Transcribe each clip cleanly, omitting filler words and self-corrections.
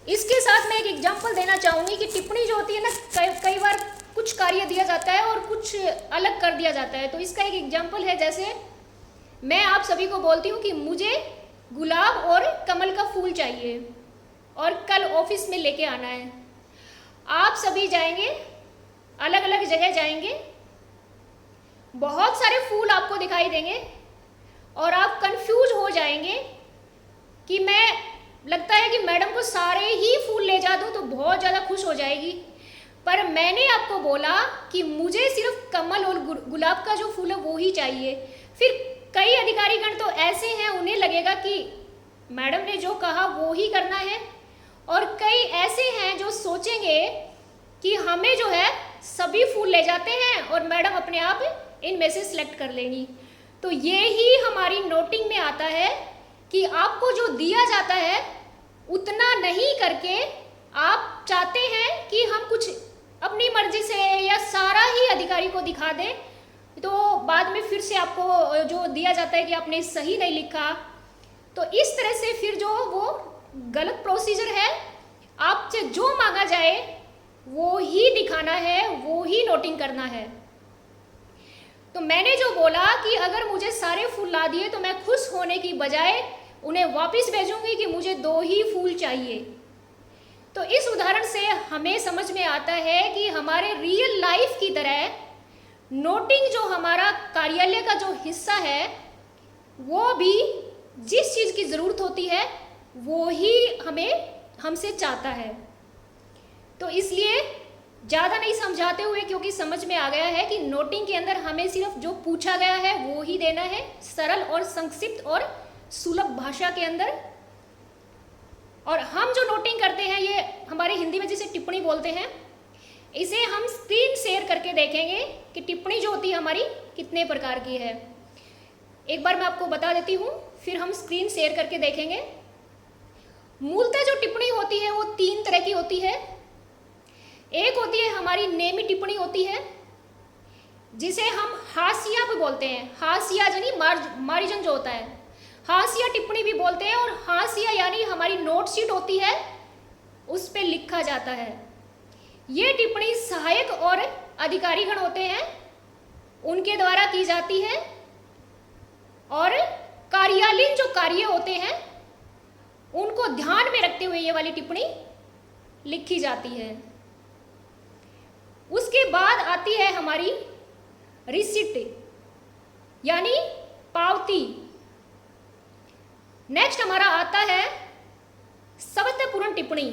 इसके साथ मैं एक एग्जांपल देना चाहूँगी कि टिप्पणी जो होती है ना, कई बार कुछ कार्य दिया जाता है और कुछ अलग कर दिया जाता है। तो इसका एक एग्जांपल है, जैसे मैं आप सभी को बोलती हूँ कि मुझे गुलाब और कमल का फूल चाहिए और कल ऑफिस में लेके आना है। आप सभी जाएंगे, अलग अलग जगह जाएंगे, बहुत सारे फूल आपको दिखाई देंगे और आप कंफ्यूज हो जाएंगे कि मैं, लगता है कि मैडम को सारे ही फूल ले जा दूँ तो बहुत ज़्यादा खुश हो जाएगी, पर मैंने आपको बोला कि मुझे सिर्फ कमल और गुलाब का जो फूल है वो ही चाहिए। फिर कई अधिकारीगण तो ऐसे हैं, उन्हें लगेगा कि मैडम ने जो कहा वो ही करना है, और कई ऐसे हैं जो सोचेंगे कि हमें जो है सभी फूल ले जाते हैं और मैडम अपने आप इनमें से सिलेक्ट कर लेंगी। तो ये ही हमारी नोटिंग में आता है कि आपको जो दिया जाता है उतना नहीं करके आप चाहते हैं कि हम कुछ अपनी मर्जी से या सारा ही अधिकारी को दिखा दें, तो बाद में फिर से आपको जो दिया जाता है कि आपने सही नहीं लिखा। तो इस तरह से फिर जो वो गलत प्रोसीजर है, आपसे जो मांगा जाए वो ही दिखाना है, वो ही नोटिंग करना है। तो मैंने जो बोला कि अगर मुझे सारे फूल ला दिए तो मैं खुश होने की बजाय उन्हें वापस भेजूंगी कि मुझे 2 ही फूल चाहिए। तो इस उदाहरण से हमें समझ में आता है कि हमारे रियल लाइफ की तरह नोटिंग जो हमारा कार्यालय का जो हिस्सा है, वो भी जिस चीज़ की ज़रूरत होती है वो ही हमसे चाहता है। तो इसलिए ज़्यादा नहीं समझाते हुए, क्योंकि समझ में आ गया है कि नोटिंग के अंदर हमें सिर्फ जो पूछा गया है वो ही देना है, सरल और संक्षिप्त और सुलभ भाषा के अंदर। और हम जो नोटिंग करते हैं, ये हमारे हिंदी में जिसे टिप्पणी बोलते हैं, इसे हम स्क्रीन शेयर करके देखेंगे कि टिप्पणी जो होती है हमारी कितने प्रकार की है। एक बार मैं आपको बता देती हूँ, फिर हम स्क्रीन शेयर करके देखेंगे। मूलतः जो टिप्पणी होती है वो 3 तरह की होती है। एक होती है हमारी नेमी टिप्पणी होती है, जिसे हम हाशिया भी बोलते हैं। हाशिया यानी मार्जिन जो होता है, हाशिया टिप्पणी भी बोलते हैं। और हाशिया यानी हमारी नोट शीट होती है, उस पर लिखा जाता है। ये टिप्पणी सहायक और अधिकारीगण होते हैं, उनके द्वारा की जाती है। और कार्यालयीन जो कार्य होते हैं उनको ध्यान में रखते हुए ये वाली टिप्पणी लिखी जाती है। उसके बाद आती है हमारी रिसिप्ट यानी पावती। नेक्स्ट हमारा आता है शब्दपूर्ण टिप्पणी।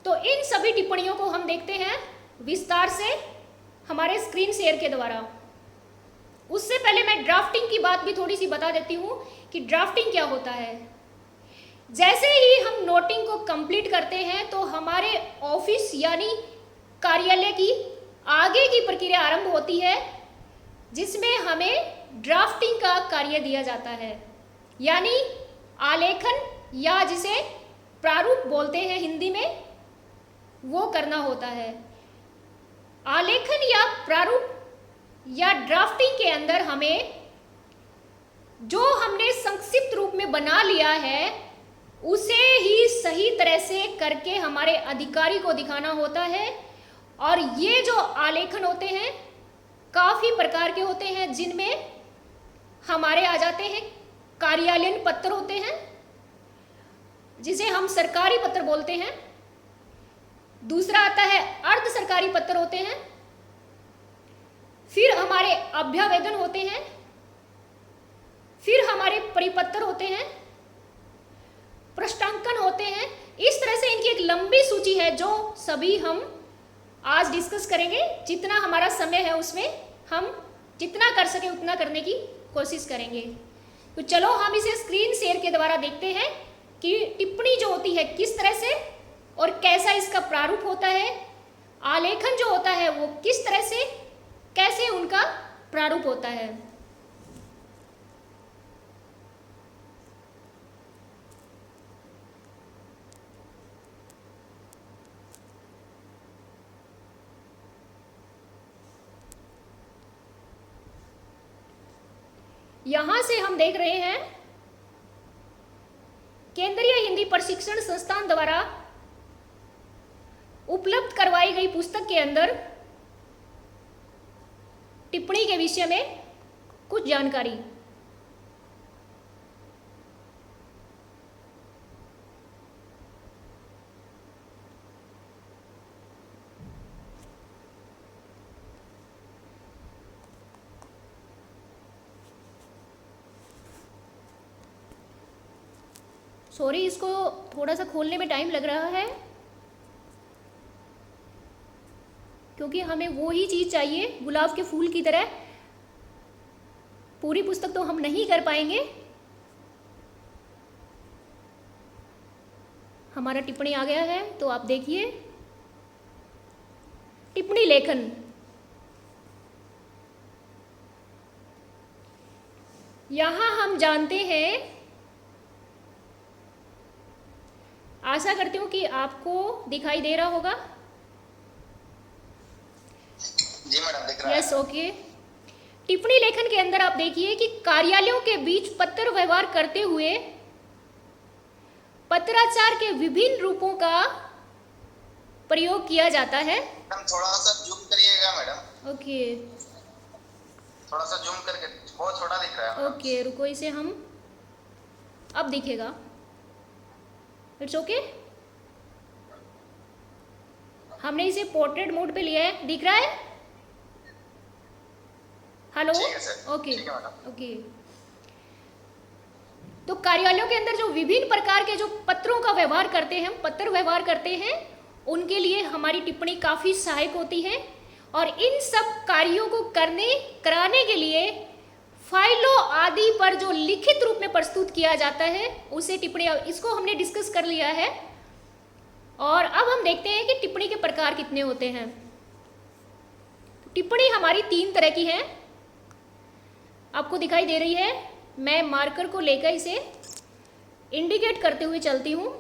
तो इन सभी टिप्पणियों को हम देखते हैं विस्तार से हमारे स्क्रीन शेयर के द्वारा। उससे पहले मैं ड्राफ्टिंग की बात भी थोड़ी सी बता देती हूँ कि ड्राफ्टिंग क्या होता है। जैसे ही हम नोटिंग को कंप्लीट करते हैं तो हमारे ऑफिस यानी कार्यालय की आगे की प्रक्रिया आरंभ होती है, जिसमें हमें ड्राफ्टिंग का कार्य दिया जाता है, यानी आलेखन या जिसे प्रारूप बोलते हैं हिंदी में, वो करना होता है। आलेखन या प्रारूप या ड्राफ्टिंग के अंदर हमें जो हमने संक्षिप्त रूप में बना लिया है उसे ही सही तरह से करके हमारे अधिकारी को दिखाना होता है। और ये जो आलेखन होते हैं काफ़ी प्रकार के होते हैं, जिनमें हमारे आ जाते हैं कार्यालयीन पत्र होते हैं, जिसे हम सरकारी पत्र बोलते हैं। दूसरा आता है अर्ध सरकारी पत्र होते हैं। फिर हमारे अभ्यावेदन होते हैं। फिर हमारे परिपत्र होते हैं, पृष्ठांकन होते हैं। इस तरह से इनकी एक लंबी सूची है जो सभी हम आज डिस्कस करेंगे। जितना हमारा समय है उसमें हम जितना कर सके उतना करने की कोशिश करेंगे। तो चलो हम इसे स्क्रीन शेयर के द्वारा देखते हैं कि टिप्पणी जो होती है किस तरह से और कैसा इसका प्रारूप होता है, आलेखन जो होता है वो किस तरह से कैसे उनका प्रारूप होता है। यहां से हम देख रहे हैं केंद्रीय हिंदी प्रशिक्षण संस्थान द्वारा उपलब्ध करवाई गई पुस्तक के अंदर टिप्पणी के विषय में कुछ जानकारी। सॉरी, इसको थोड़ा सा खोलने में टाइम लग रहा है क्योंकि हमें वो ही चीज़ चाहिए गुलाब के फूल की तरह। पूरी पुस्तक तो हम नहीं कर पाएंगे। हमारा टिप्पणी आ गया है, तो आप देखिए टिप्पणी लेखन। यहां हम जानते हैं, आशा करती हूँ कि आपको दिखाई दे रहा होगा। जी मैडम, दिख रहा है। Yes, okay. टिप्पणी लेखन के अंदर आप देखिए कि कार्यालयों के बीच पत्र व्यवहार करते हुए पत्राचार के विभिन्न रूपों का प्रयोग किया जाता है। मैडम थोड़ा सा जूम करिएगा मैडम। ओके थोड़ा सा जूम करके, बहुत छोटा दिख रहा है। ओके, रुको, इसे हम अब दिखेगा। It's okay. हमने इसे पोर्ट्रेट मोड पे लिया है, दिख रहा है? Hello, okay okay. तो कार्यालयों के अंदर जो विभिन्न प्रकार के जो पत्रों का व्यवहार करते हैं, पत्र व्यवहार करते हैं, उनके लिए हमारी टिप्पणी काफ़ी सहायक होती है। और इन सब कार्यों को कराने के लिए फाइलों आदि पर जो लिखित रूप में प्रस्तुत किया जाता है उसे टिप्पणी, इसको हमने डिस्कस कर लिया है। और अब हम देखते हैं कि टिप्पणी के प्रकार कितने होते हैं। टिप्पणी हमारी 3 तरह की है, आपको दिखाई दे रही है। मैं मार्कर को लेकर इसे इंडिकेट करते हुए चलती हूँ।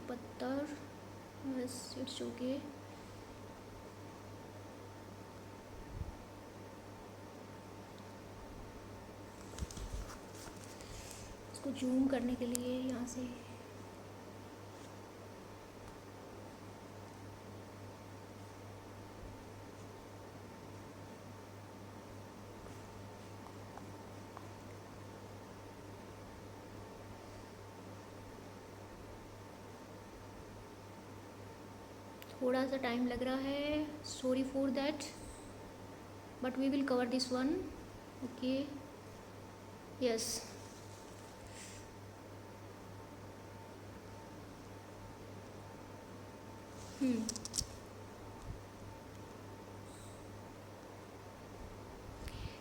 पत्थर, यस, इट्स ओके। इसको जूम करने के लिए यहाँ से थोड़ा सा टाइम लग रहा है, sorry for that, but we will cover this one. Okay, yes.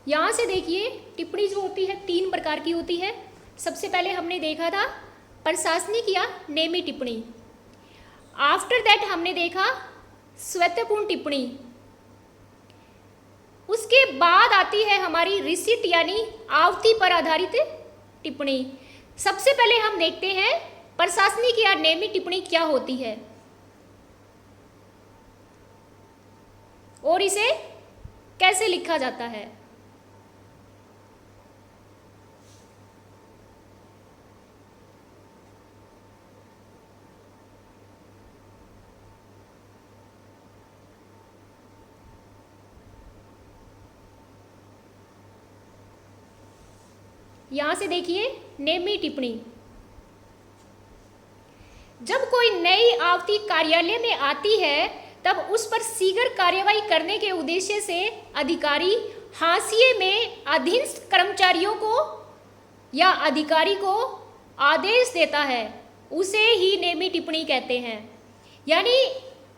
यहाँ से देखिए टिप्पणी जो होती है 3 प्रकार की होती है। सबसे पहले हमने देखा था प्रशासनिक या नेमी टिप्पणी। आफ्टर दैट हमने देखा स्वतःपूर्ण टिप्पणी। उसके बाद आती है हमारी रिसीट यानी आवती पर आधारित टिप्पणी। सबसे पहले हम देखते हैं प्रशासनिक या नेमी टिप्पणी क्या होती है और इसे कैसे लिखा जाता है। यहां से देखिए नेमी टिप्पणी। जब कोई नई आवती कार्यालय में आती है तब उस पर शीघ्र कार्यवाही करने के उद्देश्य से अधिकारी हाशिए में अधीनस्थ कर्मचारियों को या अधिकारी को आदेश देता है, उसे ही नेमी टिप्पणी कहते हैं। यानी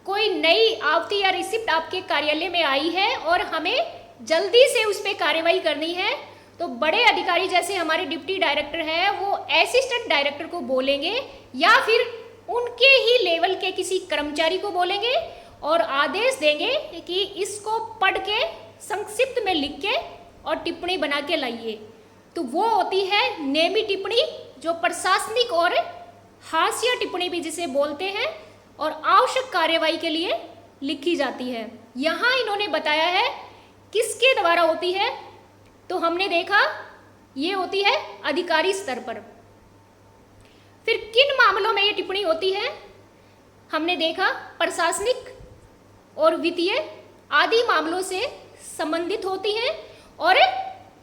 कोई नई आवती या रिसिप्ट आपके कार्यालय में आई है और हमें जल्दी से उस पर कार्यवाही करनी है, तो बड़े अधिकारी जैसे हमारे डिप्टी डायरेक्टर है वो असिस्टेंट डायरेक्टर को बोलेंगे या फिर उनके ही लेवल के किसी कर्मचारी को बोलेंगे और आदेश देंगे कि इसको पढ़ के संक्षिप्त में लिख के और टिप्पणी बना के लाइए। तो वो होती है नेमी टिप्पणी, जो प्रशासनिक और हास्य टिप्पणी भी जिसे बोलते हैं, और आवश्यक कार्यवाही के लिए लिखी जाती है। यहाँ इन्होंने बताया है किसके द्वारा होती है, तो हमने देखा ये होती है अधिकारी स्तर पर। फिर किन मामलों में ये टिप्पणी होती है, हमने देखा प्रशासनिक और वित्तीय आदि मामलों से संबंधित होती हैं और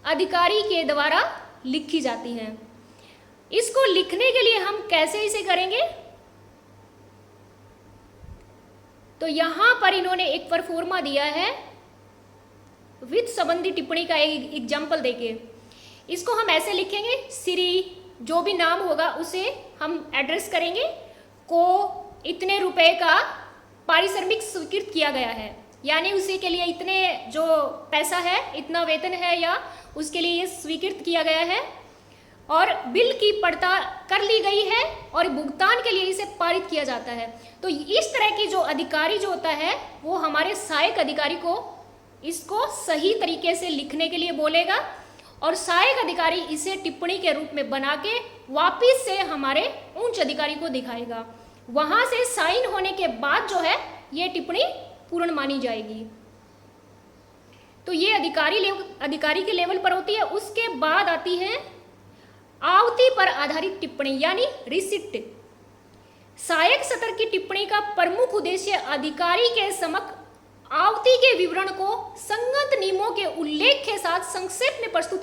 अधिकारी के द्वारा लिखी जाती हैं। इसको लिखने के लिए हम कैसे इसे करेंगे, तो यहां पर इन्होंने एक परफॉर्मा दिया है वित्त संबंधी टिप्पणी का एक एग्जाम्पल देके। इसको हम ऐसे लिखेंगे, श्री जो भी नाम होगा उसे हम एड्रेस करेंगे, को इतने रुपए का पारिश्रमिक स्वीकृत किया गया है, यानी उसी के लिए इतने जो पैसा है, इतना वेतन है या उसके लिए ये स्वीकृत किया गया है, और बिल की पड़ताल कर ली गई है और भुगतान के लिए इसे पारित किया जाता है। तो इस तरह की जो अधिकारी जो होता है वो हमारे सहायक अधिकारी को इसको सही तरीके से लिखने के लिए बोलेगा, और सहायक अधिकारी इसे टिप्पणी के रूप में बना के वापिस से हमारे उच्च अधिकारी को दिखाएगा। वहां से साइन होने के बाद जो है ये टिप्पणी पूर्ण मानी जाएगी। तो ये अधिकारी के लेवल पर होती है। उसके बाद आती है आवती पर आधारित टिप्पणी यानी रिसिप्ट। सहायक सत्र की टिप्पणी का प्रमुख उद्देश्य अधिकारी के समक्ष आवती के विवरण को संगत नियमों के उल्लेख के साथ संक्षेप में प्रस्तुत